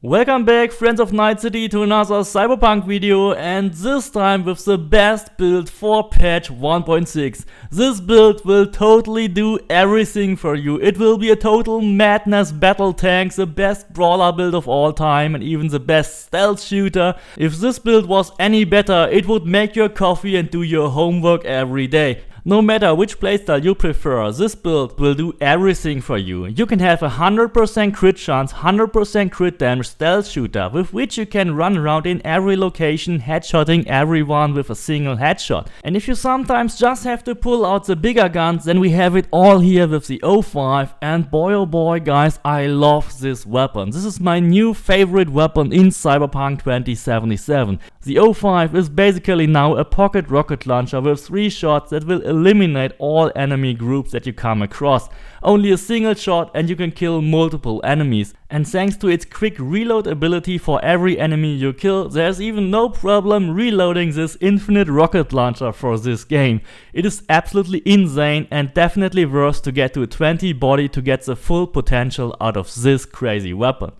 Welcome back, friends of Night City, to another Cyberpunk video, and this time with the best build for patch 1.6. This build will totally do everything for you. It will be a total madness battle tank, the best brawler build of all time, and even the best stealth shooter. If this build was any better, it would make your coffee and do your homework every day. No matter which playstyle you prefer, this build will do everything for you. You can have a 100% crit chance, 100% crit damage stealth shooter with which you can run around in every location, headshotting everyone with a single headshot. And if you sometimes just have to pull out the bigger guns, then we have it all here with the 05. And boy oh boy guys, I love this weapon. This is my new favorite weapon in Cyberpunk 2077. The 05 is basically now a pocket rocket launcher with 3 shots that will eliminate all enemy groups that you come across. Only a single shot and you can kill multiple enemies. And thanks to its quick reload ability for every enemy you kill, there's even no problem reloading this infinite rocket launcher for this game. It is absolutely insane and definitely worth to get to a 20 body to get the full potential out of this crazy weapon.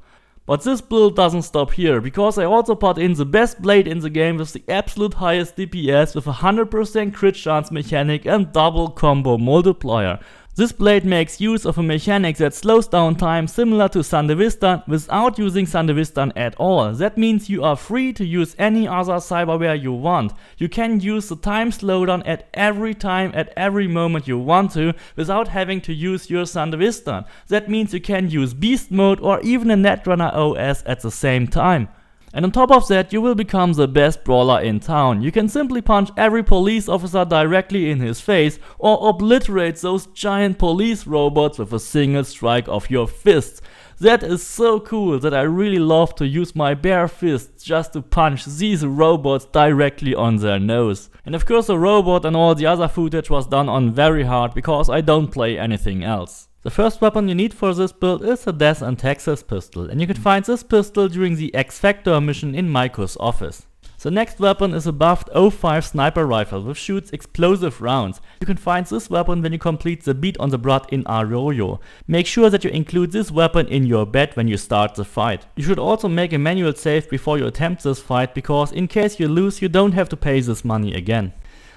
But this build doesn't stop here, because I also put in the best blade in the game with the absolute highest DPS with a 100% crit chance mechanic and double combo multiplier. This blade makes use of a mechanic that slows down time similar to Sandevistan without using Sandevistan at all. That means you are free to use any other cyberware you want. You can use the time slowdown at every time, at every moment you want to, without having to use your Sandevistan. That means you can use beast mode or even a Netrunner OS at the same time. And on top of that, you will become the best brawler in town. You can simply punch every police officer directly in his face or obliterate those giant police robots with a single strike of your fists. That is so cool that I really love to use my bare fists just to punch these robots directly on their nose. And of course the robot and all the other footage was done on very hard because I don't play anything else. The first weapon you need for this build is the Death and Taxes pistol, and you can find this pistol during the X Factor mission in Maiko's office. The next weapon is a buffed 05 sniper rifle which shoots explosive rounds. You can find this weapon when you complete the Beat on the Blood in Arroyo. Make sure that you include this weapon in your bed when you start the fight. You should also make a manual save before you attempt this fight, because in case you lose you don't have to pay this money again.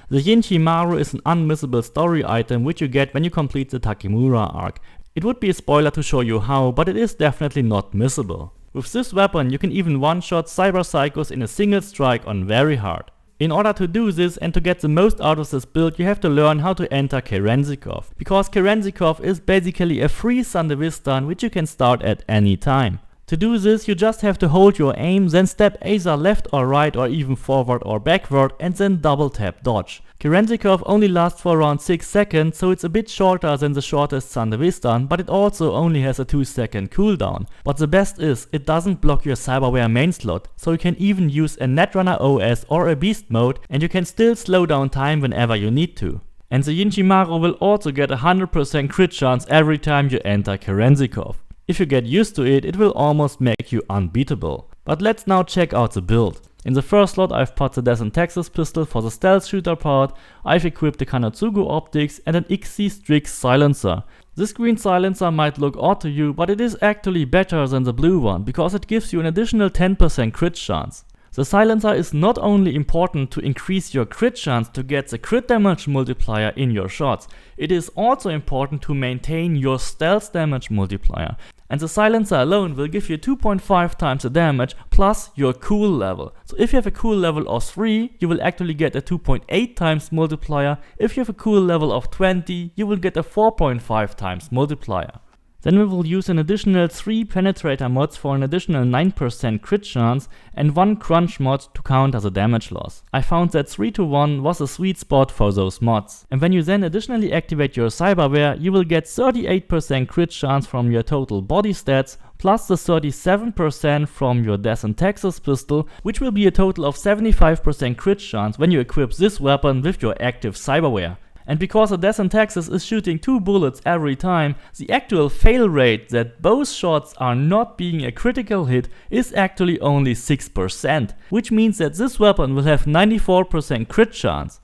The Yinchimaru is an unmissable story item which you get when you complete the Takemura arc. It would be a spoiler to show you how, but it is definitely not missable. With this weapon you can even one-shot cyber psychos in a single strike on very hard. In order to do this and to get the most out of this build, you have to learn how to enter Kerenzikov, because Kerenzikov is basically a free Sandevistan which you can start at any time. To do this, you just have to hold your aim, then step either left or right or even forward or backward, and then double tap dodge. Kerenzikov only lasts for around 6 seconds, so it's a bit shorter than the shortest Sandevistan, but it also only has a 2-second cooldown. But the best is, it doesn't block your Cyberware main slot, so you can even use a Netrunner OS or a beast mode, and you can still slow down time whenever you need to. And the Yinchimaru will also get a 100% crit chance every time you enter Kerenzikov. If you get used to it, it will almost make you unbeatable. But let's now check out the build. In the first slot I've put the Death and Taxes pistol for the stealth shooter part, I've equipped the Kanatsugu optics and an XC Strix silencer. This green silencer might look odd to you, but it is actually better than the blue one, because it gives you an additional 10% crit chance. The silencer is not only important to increase your crit chance to get the crit damage multiplier in your shots, it is also important to maintain your stealth damage multiplier. And the silencer alone will give you 2.5 times the damage plus your cool level. So if you have a cool level of 3, you will actually get a 2.8 times multiplier. If you have a cool level of 20, you will get a 4.5 times multiplier. Then we will use an additional 3 penetrator mods for an additional 9% crit chance and 1 crunch mod to counter the damage loss. I found that 3:1 was a sweet spot for those mods. And when you then additionally activate your Cyberware, you will get 38% crit chance from your total body stats, plus the 37% from your Death and Taxes pistol, which will be a total of 75% crit chance when you equip this weapon with your active Cyberware. And because the Death and Taxes is shooting 2 bullets every time, the actual fail rate that both shots are not being a critical hit is actually only 6%, which means that this weapon will have 94% crit chance.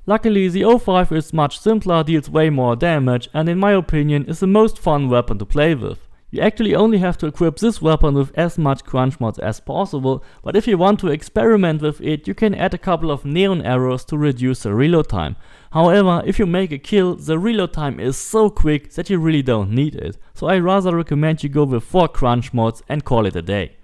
Luckily the 05 is much simpler, deals way more damage, and in my opinion is the most fun weapon to play with. You actually only have to equip this weapon with as much crunch mods as possible, but if you want to experiment with it, you can add a couple of neon arrows to reduce the reload time. However, if you make a kill, the reload time is so quick that you really don't need it, so I rather recommend you go with 4 crunch mods and call it a day.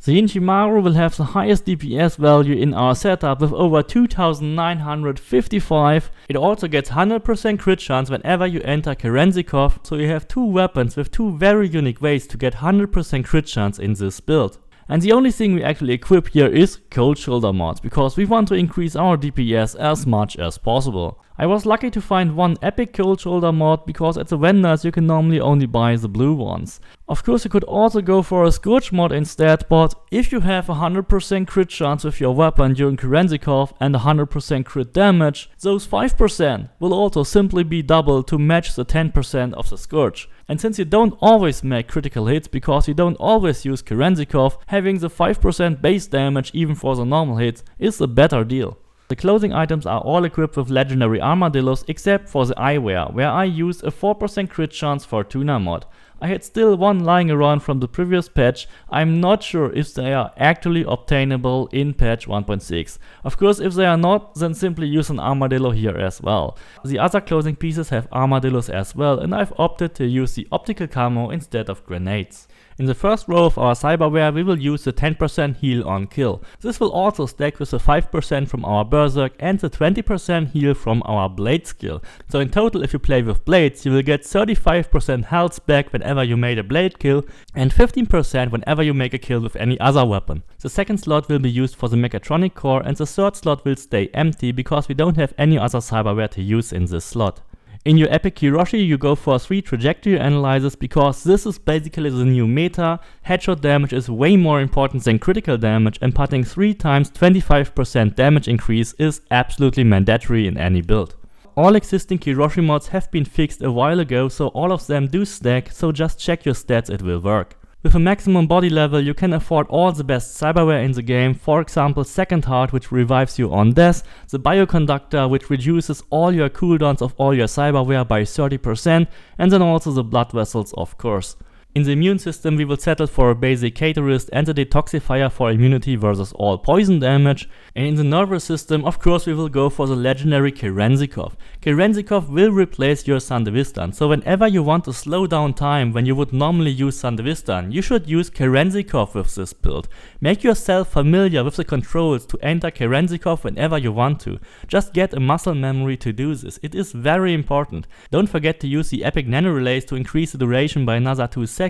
The Inshimaru will have the highest DPS value in our setup with over 2955. It also gets 100% crit chance whenever you enter Kerenzikov, so you have 2 weapons with 2 very unique ways to get 100% crit chance in this build. And the only thing we actually equip here is Cold Shoulder mods, because we want to increase our DPS as much as possible. I was lucky to find one epic Cold Shoulder mod, because at the vendors you can normally only buy the blue ones. Of course you could also go for a Scourge mod instead, but if you have 100% crit chance with your weapon during Kerenzikov and 100% crit damage, those 5% will also simply be doubled to match the 10% of the Scourge. And since you don't always make critical hits because you don't always use Kerenzikov, having the 5% base damage even for the normal hits is a better deal. The clothing items are all equipped with legendary armadillos except for the eyewear, where I used a 4% crit chance for Tuna mod. I had still one lying around from the previous patch. I'm not sure if they are actually obtainable in patch 1.6. Of course, if they are not, then simply use an armadillo here as well. The other clothing pieces have armadillos as well, and I've opted to use the optical camo instead of grenades. In the first row of our Cyberware we will use the 10% heal on kill. This will also stack with the 5% from our Berserk and the 20% heal from our Blade skill. So in total, if you play with blades, you will get 35% health back whenever you made a blade kill and 15% whenever you make a kill with any other weapon. The second slot will be used for the mechatronic core and the third slot will stay empty because we don't have any other Cyberware to use in this slot. In your epic Hiroshi you go for 3 trajectory analyzers because this is basically the new meta. Headshot damage is way more important than critical damage, and putting 3 times 25% damage increase is absolutely mandatory in any build. All existing Hiroshi mods have been fixed a while ago, so all of them do stack, so just check your stats, it will work. With a maximum body level you can afford all the best Cyberware in the game, for example Second Heart, which revives you on death, the Bioconductor, which reduces all your cooldowns of all your Cyberware by 30%, and then also the Blood Vessels, of course. In the immune system we will settle for a basic Caterist and a Detoxifier for immunity versus all poison damage, and in the nervous system of course we will go for the legendary Kerenzikov. Kerenzikov will replace your Sandevistan, so whenever you want to slow down time when you would normally use Sandevistan, you should use Kerenzikov with this build. Make yourself familiar with the controls to enter Kerenzikov whenever you want to. Just get a muscle memory to do this, it is very important. Don't forget to use the epic nanorelays to increase the duration by another 2 seconds.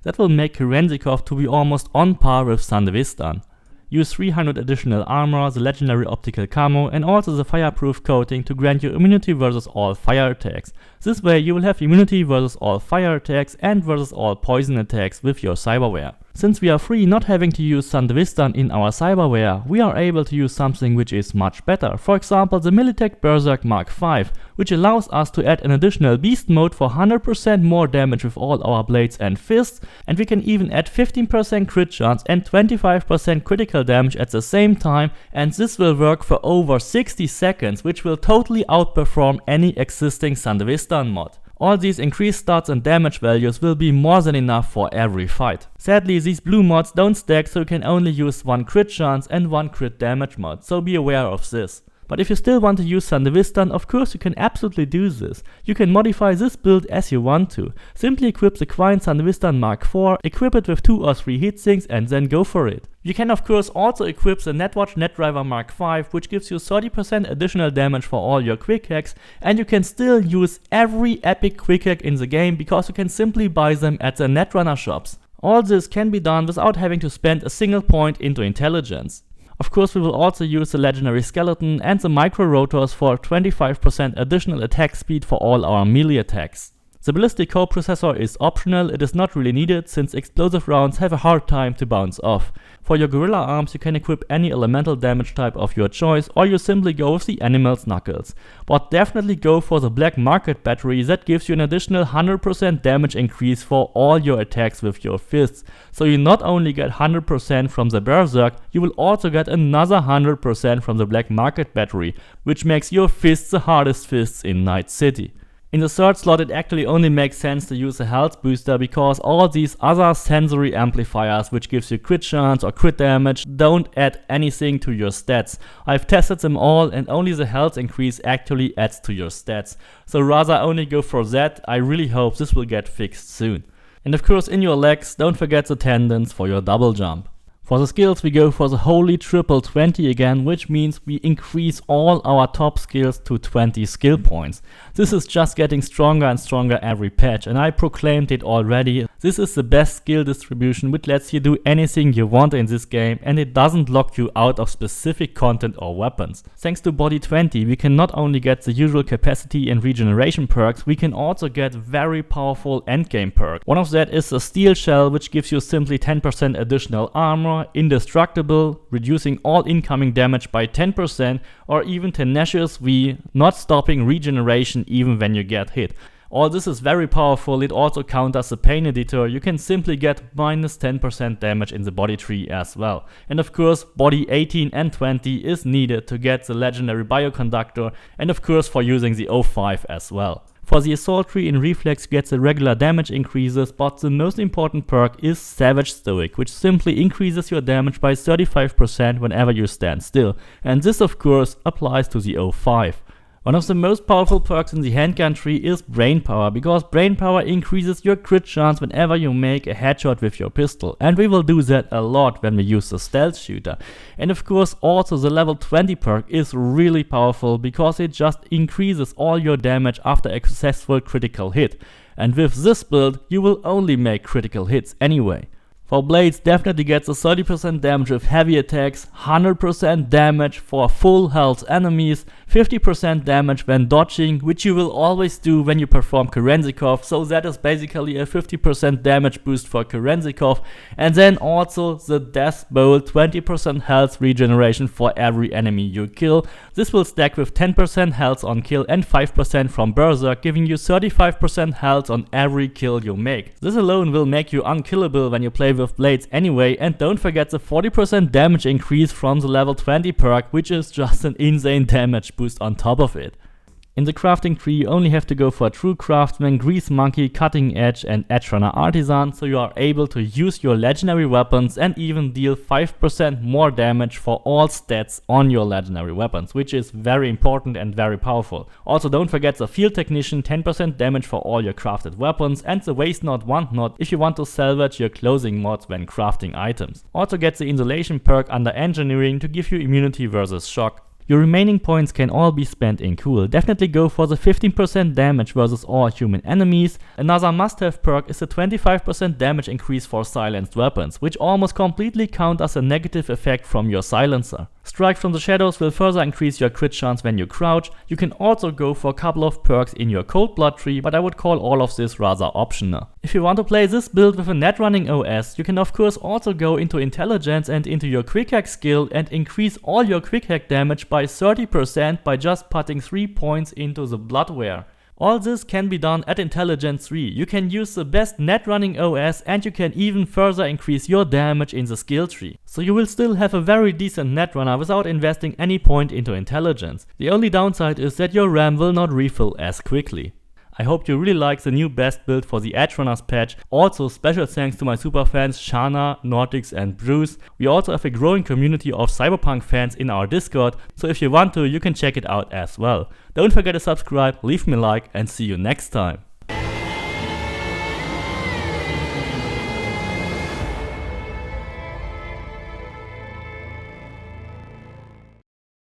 That will make Kerenzikov to be almost on par with Sandevistan. Use 300 additional armor, the legendary optical camo and also the fireproof coating to grant you immunity versus all fire attacks. This way you will have immunity versus all fire attacks and versus all poison attacks with your Cyberware. Since we are free not having to use Sandevistan in our Cyberware, we are able to use something which is much better. For example the Militech Berserk Mark V, which allows us to add an additional beast mode for 100% more damage with all our blades and fists, and we can even add 15% crit chance and 25% critical damage at the same time, and this will work for over 60 seconds, which will totally outperform any existing Sandevistan mod. All these increased stats and damage values will be more than enough for every fight. Sadly these blue mods don't stack, so you can only use 1 crit chance and 1 crit damage mod, so be aware of this. But if you still want to use Sandevistan, of course you can absolutely do this. You can modify this build as you want to. Simply equip the Quine Sandevistan Mark IV, equip it with 2 or 3 heatsinks and then go for it. You can of course also equip the Netwatch Netdriver Mark V, which gives you 30% additional damage for all your quick hacks, and you can still use every epic quick hack in the game because you can simply buy them at the Netrunner shops. All this can be done without having to spend a single point into intelligence. Of course we will also use the legendary skeleton and the micro rotors for 25% additional attack speed for all our melee attacks. The ballistic coprocessor is optional, it is not really needed since explosive rounds have a hard time to bounce off. For your gorilla arms you can equip any elemental damage type of your choice, or you simply go with the animal's knuckles. But definitely go for the black market battery, that gives you an additional 100% damage increase for all your attacks with your fists. So you not only get 100% from the berserk, you will also get another 100% from the black market battery, which makes your fists the hardest fists in Night City. In the third slot, it actually only makes sense to use a health booster because all these other sensory amplifiers, which gives you crit chance or crit damage, don't add anything to your stats. I've tested them all and only the health increase actually adds to your stats. So rather only go for that. I really hope this will get fixed soon. And of course, in your legs, don't forget the tendons for your double jump. For the skills, we go for the holy triple 20 again, which means we increase all our top skills to 20 skill points. This is just getting stronger and stronger every patch, and I proclaimed it already. This is the best skill distribution which lets you do anything you want in this game, and it doesn't lock you out of specific content or weapons. Thanks to body 20, we can not only get the usual capacity and regeneration perks, we can also get very powerful endgame perks. One of that is the steel shell, which gives you simply 10% additional armor, indestructible, reducing all incoming damage by 10%, or even tenacious V, not stopping regeneration even when you get hit. All this is very powerful. It also counters the pain editor. You can simply get minus 10% damage in the body tree as well. And of course, body 18 and 20 is needed to get the legendary bioconductor, and of course for using the 05 as well. For the assault tree in reflex you get the regular damage increases, but the most important perk is Savage Stoic, which simply increases your damage by 35% whenever you stand still. And this of course applies to the 05. One of the most powerful perks in the handgun tree is Brain Power, because Brain Power increases your crit chance whenever you make a headshot with your pistol, and we will do that a lot when we use the stealth shooter. And of course also the level 20 perk is really powerful because it just increases all your damage after a successful critical hit. And with this build you will only make critical hits anyway. For blades, definitely gets a 30% damage with heavy attacks, 100% damage for full health enemies, 50% damage when dodging, which you will always do when you perform Kerenzikov, so that is basically a 50% damage boost for Kerenzikov, and then also the Death Bowl, 20% health regeneration for every enemy you kill. This will stack with 10% health on kill and 5% from Berserk, giving you 35% health on every kill you make. This alone will make you unkillable when you play with blades anyway, and don't forget the 40% damage increase from the level 20 perk, which is just an insane damage boost on top of it. In the crafting tree you only have to go for True Craftsman, Grease Monkey, Cutting Edge and Edgerunner Artisan, so you are able to use your legendary weapons and even deal 5% more damage for all stats on your legendary weapons, which is very important and very powerful. Also don't forget the Field Technician, 10% damage for all your crafted weapons, and the Waste Not Want Not if you want to salvage your clothing mods when crafting items. Also get the Insulation perk under Engineering to give you immunity versus shock. Your remaining points can all be spent in cool. Definitely go for the 15% damage versus all human enemies. Another must-have perk is the 25% damage increase for silenced weapons, which almost completely counters a negative effect from your silencer. Strike from the Shadows will further increase your crit chance when you crouch. You can also go for a couple of perks in your Cold Blood tree, but I would call all of this rather optional. If you want to play this build with a net running OS, you can of course also go into Intelligence and into your Quick Hack skill and increase all your Quick Hack damage by 30% by just putting 3 points into the Bloodware. All this can be done at Intelligence 3. You can use the best net running OS and you can even further increase your damage in the skill tree. So you will still have a very decent net runner without investing any point into Intelligence. The only downside is that your RAM will not refill as quickly. I hope you really like the new best build for the Edgerunners patch. Also special thanks to my super fans Shana, Nortix and Bruce. We also have a growing community of Cyberpunk fans in our Discord, so if you want to, you can check it out as well. Don't forget to subscribe, leave me a like and see you next time.